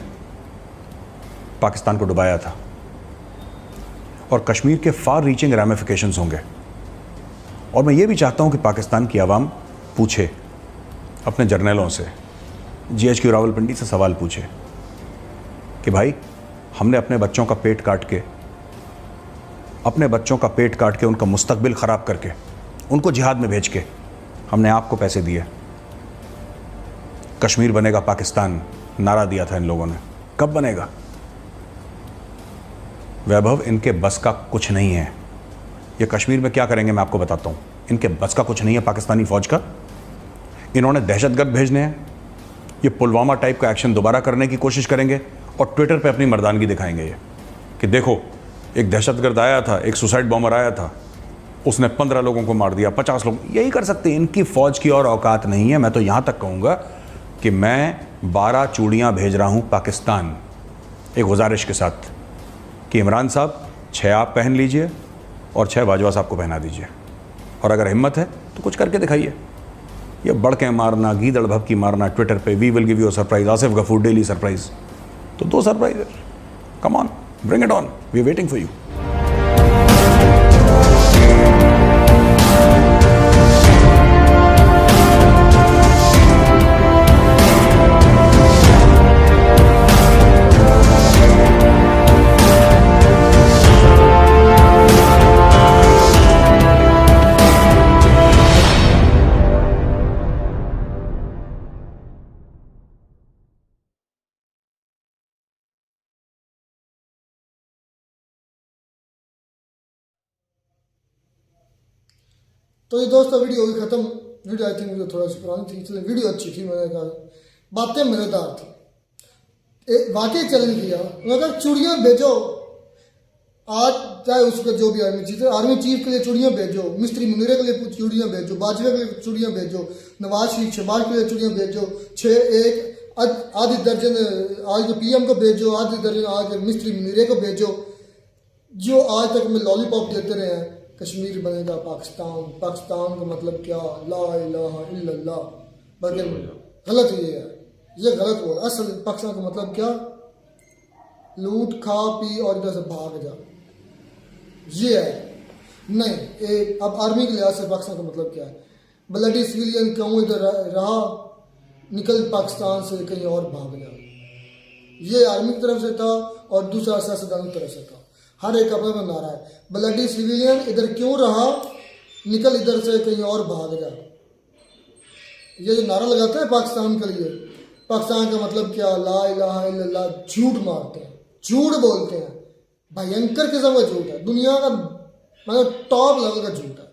पाकिस्तान को डुबाया था, और कश्मीर के फार रीचिंग रैमिफिकेशंस होंगे। और मैं ये भी चाहता हूँ कि पाकिस्तान की आवाम पूछे अपने जर्नलों से, GHQ रावलपिंडी से सवाल पूछे कि भाई, हमने अपने बच्चों का पेट काट के उनका मुस्तकबिल ख़राब करके, उनको जिहाद में भेज के हमने आपको पैसे दिए, कश्मीर बनेगा पाकिस्तान नारा दिया था इन लोगों ने, कब बनेगा? वैभव, इनके बस का कुछ नहीं है। ये कश्मीर में क्या करेंगे मैं आपको बताता हूँ। इनके बस का कुछ नहीं है पाकिस्तानी फ़ौज का। इन्होंने दहशतगर्द भेजने हैं, ये पुलवामा टाइप का एक्शन दोबारा करने की कोशिश करेंगे, और ट्विटर पे अपनी मर्दानगी दिखाएंगे ये कि देखो, एक दहशतगर्द आया था, एक सुसाइड बॉम्बर आया था, उसने 15 लोगों को मार दिया, 50 लोग, यही कर सकते हैं। इनकी फ़ौज की और औकात नहीं है। मैं तो यहाँ तक कहूँगा कि मैं 12 चूड़ियाँ भेज रहा हूँ पाकिस्तान, एक गुजारिश के साथ कि इमरान साहब 6 आप पहन लीजिए और 6 बाजवा साहब को पहना दीजिए, और अगर हिम्मत है तो कुछ करके दिखाइए। ये बढ़ मारना, गीदड़ भभकी मारना ट्विटर पे, we will give you a surprise, Asif Ghafoor daily surprise, तो 2 surprise, come on, bring it on, we are waiting for you. तो ये दोस्तों वीडियो होगी खत्म। वीडियो आई थिंक मुझे थोड़ा सी पुरानी थी, इसलिए वीडियो अच्छी थी, मैंने कहा बातें मज़ेदार थी। वाकई चैलेंज किया, उन्होंने कहा चूड़ियाँ भेजो आज, चाहे उसका जो भी आर्मी चीफ के लिए चूड़ियाँ भेजो, मिस्त्री मुनीरे के लिए चूड़ियाँ भेजो, बाजवे के लिए चूड़ियाँ भेजो, नवाज शरीफ शहबाज के लिए चूड़ियाँ भेजो, आधी दर्जन आज के पीएम को भेजो, आधी दर्जन आज मिस्त्री मुनीरे को भेजो। जो आज तक में लॉलीपॉप देते रहे हैं, कश्मीर बनेगा पाकिस्तान, पाकिस्तान का मतलब क्या, ला इलाहा इल्लल्लाह, बल्कि गलत ये है, ये गलत हुआ। असल पाकिस्तान का मतलब क्या, लूट खा पी और इधर से भाग जा, ये है। नहीं, अब आर्मी के लिहाज से पाकिस्तान का मतलब क्या है, ब्लडी सिविलियन क्यों इधर रहा, निकल पाकिस्तान से कहीं और भाग जा, ये आर्मी की तरफ से था और दूसरा सियासतदान की तरफ से था। हर एक अपना अपना नारा है, ब्लडी सिविलियन इधर क्यों रहा, निकल इधर से कहीं और भाग जा। ये जो नारा लगाते हैं पाकिस्तान के लिए, पाकिस्तान का मतलब क्या, ला इलाहा इल्लल्लाह, झूठ मारते हैं, झूठ बोलते हैं, भयंकर किस्म का झूठ है, दुनिया का मतलब टॉप लेवल का झूठ है।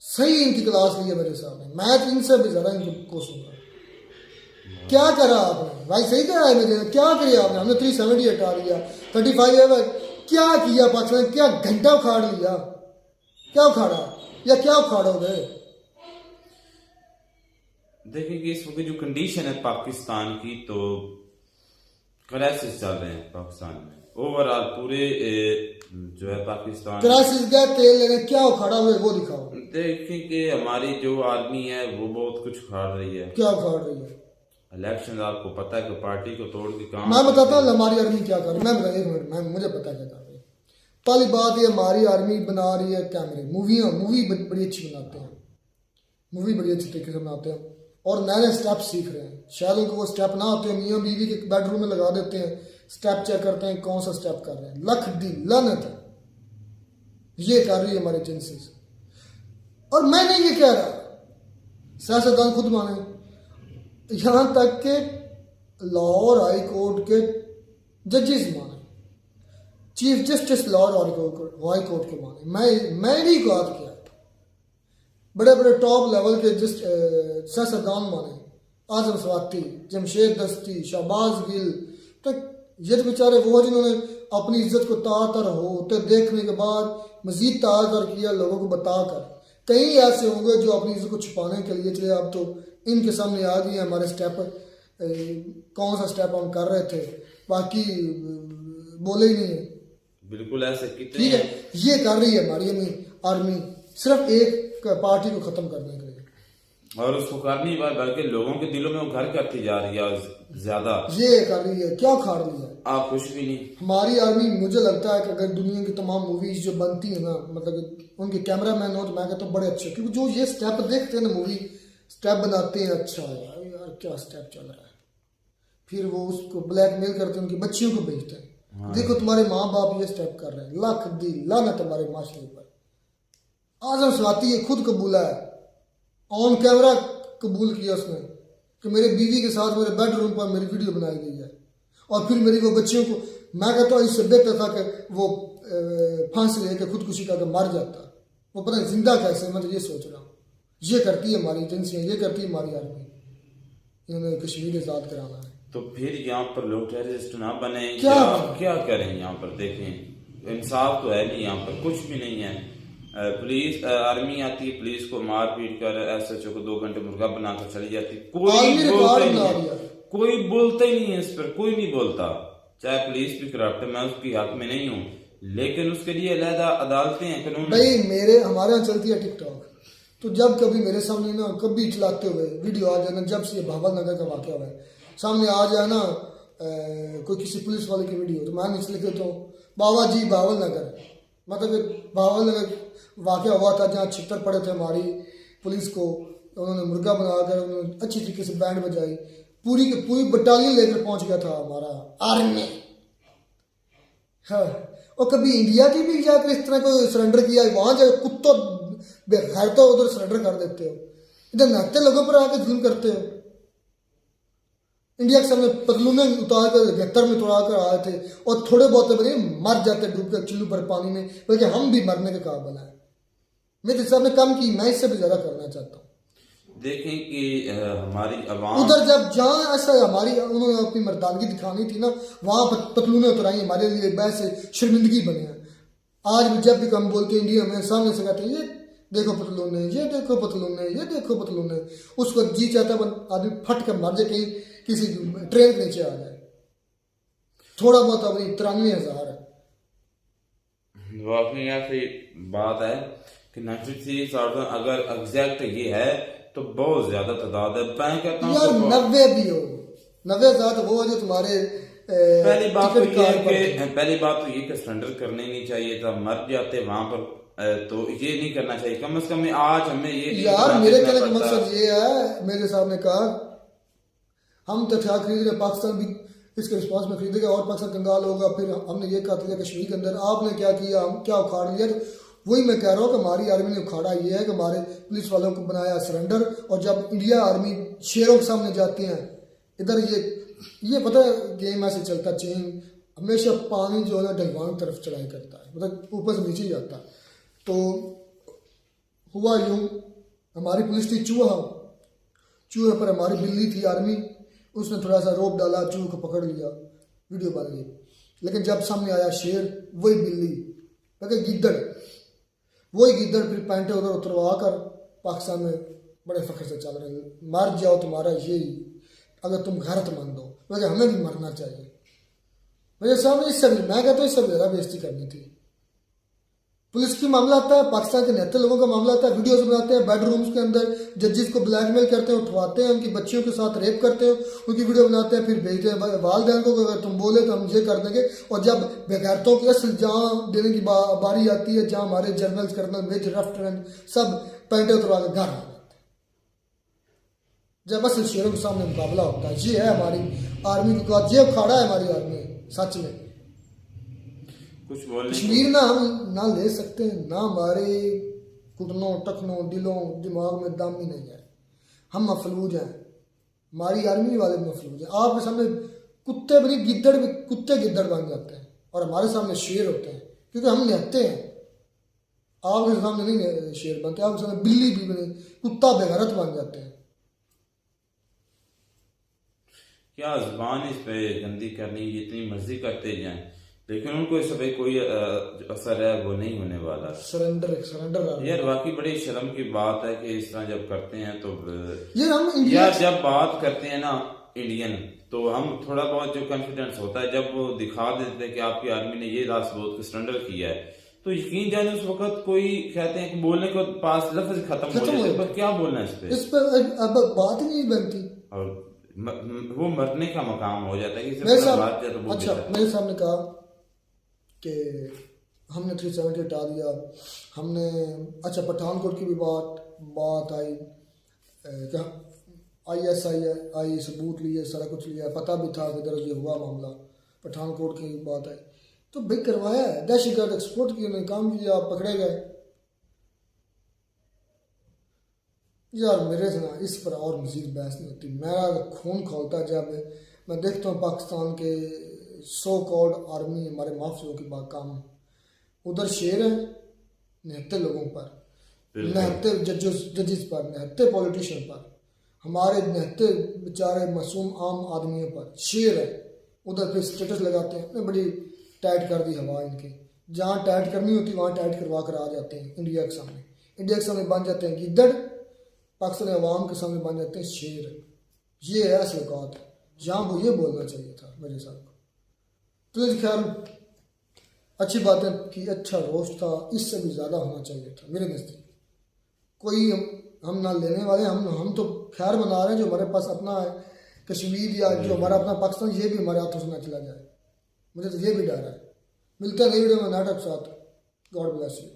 सही इनकी क्लास ली है मेरे सामने, मैं इनसे भी ज्यादा इनको सुन रहा। क्या करा आपने भाई, सही कहा है मेरे, क्या किया आपने, हमने 370 हटा लिया, 35 है, क्या किया पाकिस्तान, क्या घंटा उखाड़ लिया, क्या उखाड़ा या क्या उखाड़ोगे। देखिए कि इस वक्त जो कंडीशन है पाकिस्तान की, तो क्राइसिस चल रहे हैं पाकिस्तान में ओवरऑल पूरे जो है पाकिस्तान क्राइसिस क्या, तेल लेने क्या उखाड़ा हुआ है वो दिखाओ। देखिए कि हमारी जो आर्मी है वो बहुत कुछ उखाड़ रही है। क्या उखाड़ रही है, इलेक्शन आपको पता है कि पार्टी को तोड़ के काम, मैं बताता हूँ हमारी आर्मी क्या कर रही है, मैं एक मिनट, मैं मुझे पता क्या कर रही है। पहली बात ये, हमारी आर्मी बना रही है कैमरे, मूवी बड़ी अच्छी बनाते हैं, मूवी बड़ी अच्छी तरीके से बनाते हैं और नए नए स्टेप सीख रहे हैं। शायद उनको वो स्टेप ना होते हैं, मियाँ बीवी के बेडरूम में लगा देते हैं, स्टेप चेक करते हैं कौन सा स्टेप कर रहे हैं। लख दी लानत है, ये कर रही है हमारी एजेंसीज। और मैं नहीं ये कह रहा, सियासतदान खुद माने, यहां तक के लाहौर हाई कोर्ट के जजेस माने, chief justice Lahore high court के माने, मैं नहीं बात किया, बड़े बड़े टॉप लेवल के सियासतदान माने, आजम स्वाति, जमशेद दस्ती, शहबाज गिल, तो ये तो बेचारे वो जिन्होंने अपनी इज्जत को तार होते देखने के बाद मजीद तार किया लोगों को बताकर। कई ऐसे होंगे जो अपनी इज्जत को छुपाने के लिए, चले अब तो इनके सामने आ गई हमारे स्टेप, कौन सा स्टेप हम कर रहे थे, बाकी बोले ही नहीं है। बिल्कुल ऐसे कितने, ठीक है, ये कर रही है हमारी आर्मी सिर्फ एक पार्टी को खत्म करने के लिए, और उसको करनी बात बल्कि लोगों के दिलों में वो घर करती जा रही है ज्यादा, ये कर रही है। क्या उखाड़ रही है, आप कुछ भी नहीं। हमारी आर्मी, मुझे लगता है कि अगर दुनिया की तमाम मूवीज जो बनती है ना, मतलब उनके कैमरामैन हो, तो मैं कहता हूँ बड़े अच्छे, क्योंकि जो ये स्टेप देखते हैं ना, मूवी स्टेप बनाते हैं, अच्छा यार क्या स्टेप चल रहा है, फिर वो उसको ब्लैकमेल करते हैं, उनकी बच्चियों को भेजते हैं, देखो तुम्हारे माँ बाप ये स्टेप कर रहे हैं, लाख दी लानत हमारे माशरे पर। आजम स्वाति ये खुद कबूला है, ऑन कैमरा कबूल किया उसने कि मेरे बीवी के साथ मेरे बेडरूम पर मेरी वीडियो बनाई गई है, और फिर मेरी वो बच्चियों को, मैं कहता हूँ इससे बेहतर था कि वो फांसी लेकर खुदकुशी करके मर जाता, वो पता नहीं जिंदा कैसे, मैं तो ये सोच रहा हूँ। ये करती है हमारी एजेंसियाँ, ये करती है हमारी आर्मी, इन्होंने कश्मीर आज़ाद कराना है। तो फिर यहाँ पर लोग टेररिस्ट ना बने, क्या करें यहाँ पर, देखें इंसाफ तो है नहीं, यहाँ पर कुछ भी नहीं है। पुलिस आर्मी आती है, पुलिस को मार पीट कर एसएचओ को 2 घंटे मुर्गा बनाकर चली जाती, कोई बोलता ही नहीं है इस पर, कोई नहीं बोलता। चाहे पुलिस भी करप्ट है, मैं उसकी हक में नहीं हूँ, लेकिन उसके लिए अलग अदालतें हैं, कानून। भाई हमारे यहाँ चलती है टिकटॉक, तो जब कभी मेरे सामने ना कभी चलाते हुए वीडियो आ जाए ना, जब से ये भावल नगर का वाक़या हुआ है सामने आ जाए ना, कोई किसी पुलिस वाले की वीडियो, तो मैं नीचे लिख देता हूँ बाबा जी भावल नगर, मतलब भावल नगर वाक़या हुआ था जहाँ छितर पड़े थे हमारी पुलिस को, उन्होंने मुर्गा बनाकर उन्होंने अच्छी तरीके से बैंड बजाई, पूरी की पूरी बटालियन लेकर पहुंच गया था हमारा आर्मी। हाँ, और कभी इंडिया की भी जाकर इस तरह को सरेंडर किया, वहां जाकर कुत्तों बेखैर तो उधर सरेंडर कर देते हो, इधर नहाते लोगों पर आकर जुल्म करते हो। इंडिया के सामने पतलूने उतार कर 71 में तोड़ा कर आए थे, और थोड़े बहुत बने मर जाते डूब कर चुल्लू पर पानी में, बल्कि हम भी मरने के काबिल हैं। मेरे साहब ने कम की, मैं इससे भी ज्यादा करना चाहता हूँ। देखें कि हमारी आवाम उधर जब जहाँ ऐसा हमारी उन्होंने अपनी मर्दानगी दिखानी थी ना, वहां पतलूने उतराई हमारे लिए वैसे शर्मिंदगी बने हैं। आज भी जब भी हम बोलते हैं इंडिया में, सामने से कहते हैं ये देखो पतलूने, ये देखो पतलूने, ये देखो पतलूने, उसको जी चाहता है आदमी फट कर मर जाए, कहीं किसी ट्रेन के नीचे आ जाए। थोड़ा बहुत अभी 93,000 है। वाकई ऐसी बात है कि 93,000 अगर एग्जैक्ट ये है तो बहुत ज्यादा तादाद है। मैं कहता हूँ यार 90 भी हो, 90,000 तो वो है जो तुम्हारे पहली बात तो टिकट ये कार पर है कि सरेंडर करने नहीं चाहिए था, मर जाते वहां पर। तो ये नहीं करना चाहिए। कम से कम आज हमें ये यार मेरे कहने का मकसद ये है, मेरे साहब ने कहा हम तो हथियार खरीद रहे, पाकिस्तान भी इसके रिस्पॉन्स में खरीदेगा और पाकिस्तान कंगाल होगा। फिर हमने ये कहा था कश्मीर के अंदर आपने क्या किया, हम क्या उखाड़ लिया। तो वही मैं कह रहा हूँ कि हमारी आर्मी ने उखाड़ा ये है कि हमारे पुलिस वालों को बनाया सरेंडर, और जब इंडिया आर्मी शेरों के सामने जाते हैं, इधर ये पता है गेम ऐसे चलता, चेन हमेशा पानी जो है ना ढलवान तरफ चढ़ाई करता है, मतलब ऊपर से नीचे जाता है। तो हुआ यूं, हमारी पुलिस थी चूहे पर हमारी बिल्ली थी आर्मी, उसने थोड़ा सा रोप डाला, चूहे को पकड़ लिया, वीडियो बन गई। लेकिन जब सामने आया शेर, वही बिल्ली लगे गिद्दड़, वही गिद्दड़ फिर पैंटे उधर उतरवा कर पाकिस्तान में बड़े फख्र से चल रहे हैं। मर जाओ तुम्हारा यही, अगर तुम गैरतमंद हो, वैसे हमें भी मरना चाहिए। मेरे सामने इससे भी मैं कहता हूँ इससे ज़्यादा बेइज्जती करनी थी। पुलिस की मामला आता है, पाकिस्तान के नेता लोगों का मामला आता है, वीडियोस बनाते हैं बेडरूम्स के अंदर, जजेस को ब्लैकमेल करते हैं, उठवाते हैं, उनकी बच्चियों के साथ रेप करते हैं, उनकी वीडियो बनाते हैं, फिर भेजते हैं वालदैन को, अगर तुम बोले तो हम ये कर देंगे। और जब बेगैरतों की असल जहाँ देने की बारी आती है, जहाँ हमारे जनरल कर्नल मेजर लेफ्टिनेंट सब पैंटे उतरवा के घर आ जाते हैं, जब असल शेरों के सामने मुकाबला होता है। ये है हमारी आर्मी का, ये खड़ा है हमारी आर्मी सच में। कुछ बोलने कश्मीर ना हम ना ले सकते हैं, ना हमारे घुटनों टखनों दिलों दिमाग में दम ही नहीं है। हम मफलूज हैं, हमारी आर्मी वाले मफलूज हैं। आपके सामने कुत्ते भी नहीं, गिद्दड़ भी, कुत्ते गिद्दड़ बन जाते हैं और हमारे सामने शेर होते हैं, क्योंकि हम निहत्ते हैं। आपके सामने नहीं शेर बनते, आपके सामने बिल्ली भी बने, कुत्ता बेगैरत बन जाते हैं। क्या जुबान इस पे गंदी करनी, जितनी मर्जी करते जाएं, लेकिन उनको इस पे कोई असर है वो नहीं होने वाला। सरेंडर यार वाकई बड़ी शर्म की बात है कि इस तरह जब करते हैं तो यार जब बात करते हैं ना इंडियन, तो हम थोड़ा बहुत जो कॉन्फिडेंस होता है, जब वो दिखा देते हैं कि आपकी आर्मी ने ये रासबोध को सरेंडर किया है, तो यकीन जाने उस वक्त कोई कहते हैं कि बोलने को पास लफ्ज खत्म हो जाते हैं, पर क्या बोलना इस पे अब बात ही नहीं बनती, और वो मरने का मकाम हो जाता है कि मेरे सामने कहा कि हमने 370 हटा दिया हमने। अच्छा, पठानकोट की भी बात आई, ISI सबूत लिए, सारा कुछ लिया, पता भी था कि दर्ज हुआ मामला, पठानकोट की बात आई तो भाई करवाया है, दहशतगर्द एक्सपोर्ट किया, उन्होंने काम किया, आप पकड़े गए। यार मेरे से ना इस पर और मजीद बहस नहीं होती, मेरा खून खोलता जब मैं देखता हूँ पाकिस्तान के सो कॉल्ड आर्मी, हमारे माफियों की बात काम, उधर शेर है निहत्ते लोगों पर, निहत्ते जजेस पर, निहत्ते पॉलिटिशियन पर, हमारे निहत्ते बेचारे मासूम आम आदमियों पर शेर है। उधर फिर स्टेटस लगाते हैं, बड़ी टाइट कर दी हवा इनकी, जहाँ टाइट करनी होती वहाँ टाइट करवा कर आ जाते हैं। इंडिया के सामने बन जाते हैं गिद्दड़, पाकिस्तानी अवाम के सामने बन जाते हैं शेर। ये है असल बात है, जहाँ वो ये बोलना चाहिए था मेरे साथ। तो खैर अच्छी बातें की, अच्छा रोस्ट था, इससे भी ज़्यादा होना चाहिए था मेरे नज़दीक। कोई हम ना लेने वाले, हम तो खैर मना रहे हैं, जो हमारे पास अपना है कश्मीर या जो हमारा अपना पाकिस्तान, ये भी हमारे हाथों से ना चला जाए, मुझे तो ये भी डर है। मिलते हैं नई वीडियो में नाटक साथ। God bless you.